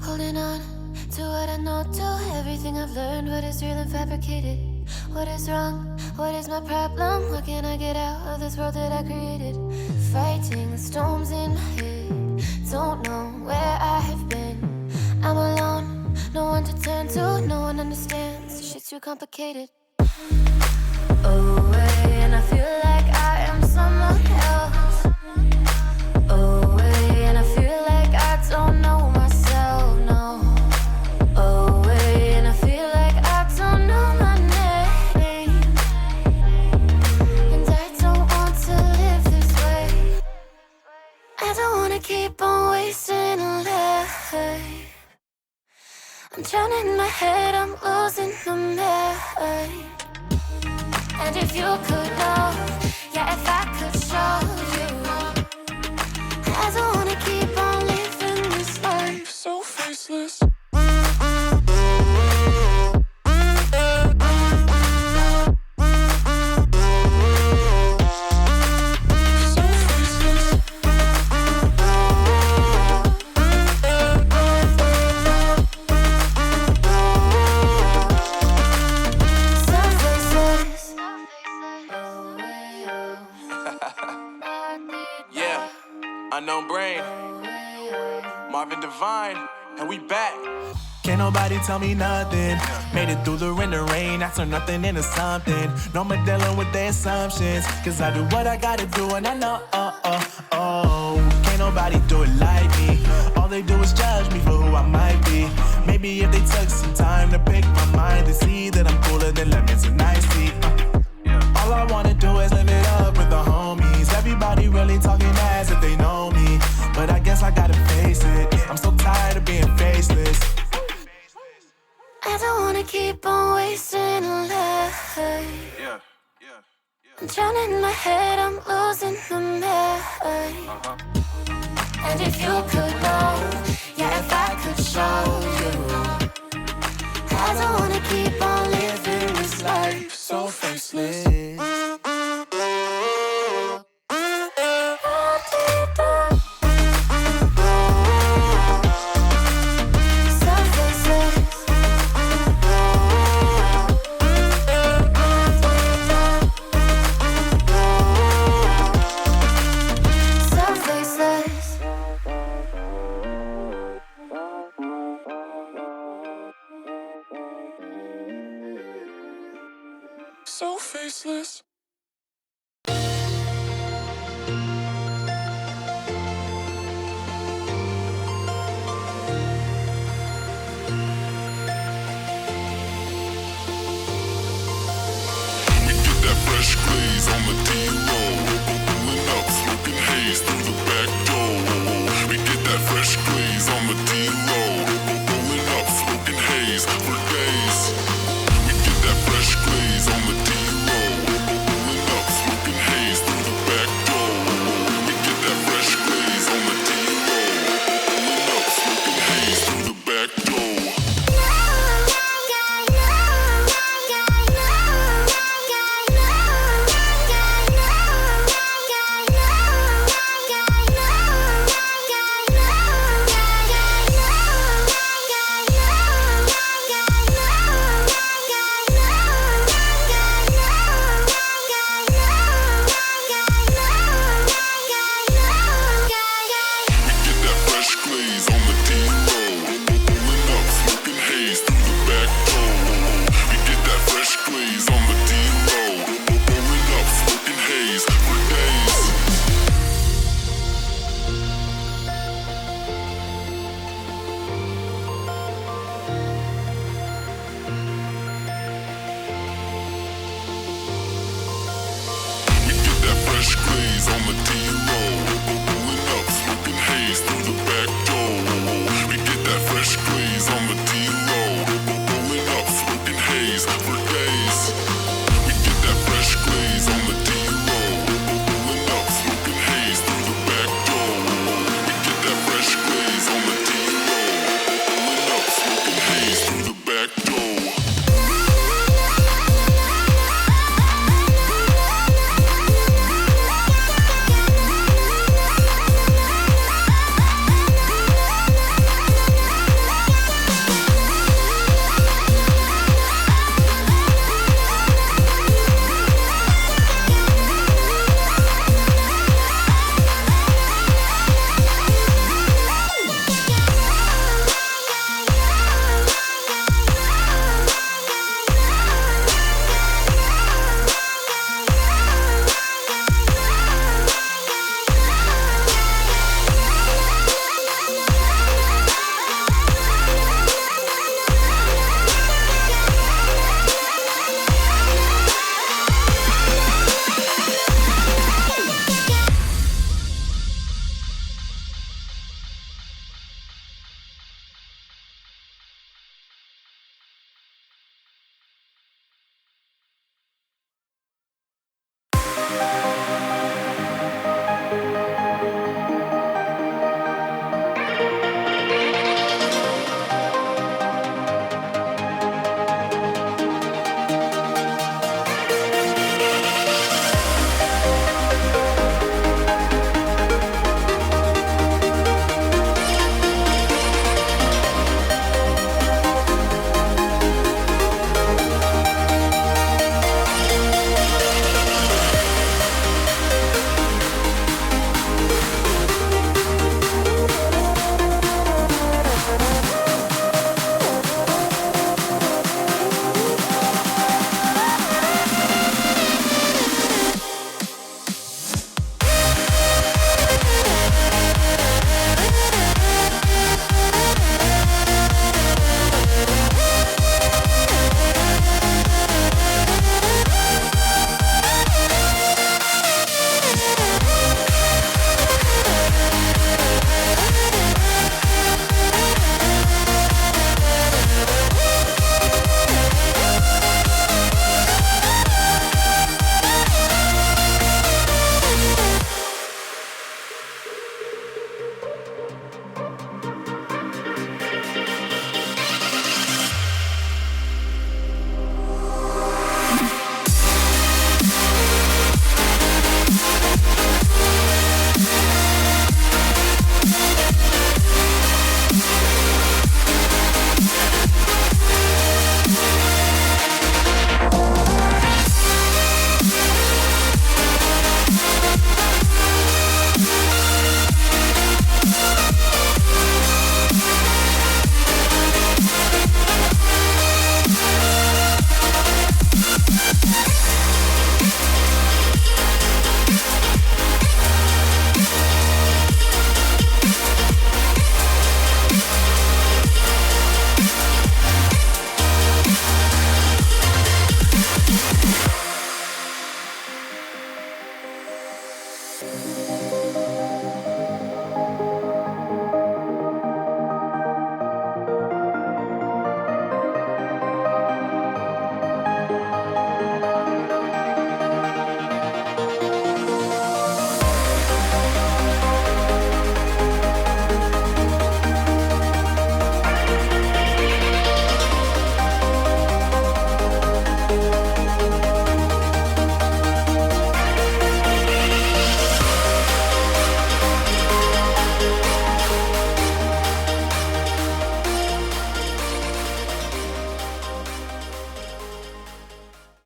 Holding on to what I know, to everything I've learned. What is real and fabricated? What is wrong? What is my problem? What can I get out of this world that I created? Fighting the storms in my head. Don't know where I have been. I'm alone, no one to turn to. No one understands, this shit's too complicated. Away, and I feel like I am someone else. Away, and I feel like I don't know myself, no. Away, and I feel like I don't know my name. And I don't want to live this way. I don't wanna keep on wasting a life. I'm drowning in my head, I'm losing my mind. And if you could know, yeah, if I could show you, I don't wanna keep on living this life so faceless. Unknown brain, Marvin Devine, and we back. Can't nobody tell me nothing. Made it through the rain and rain, I turned nothing into something. No more dealing with their assumptions, cause I do what I gotta do and I know, can't nobody do it like me. All they do is judge me for who I might be. Maybe if they took some time to pick my mind, they see that I'm cooler than lemons and iced tea. All I wanna do is live it up with the homies. Everybody really talking as if they know me, but I guess I gotta face it. I'm so tired of being faceless. I don't wanna keep on wasting a life. I'm drowning in my head, I'm losing my mind. And if you could know, yeah, if I could show you, I don't wanna keep on living this life so faceless. So faceless. Fresh glaze on the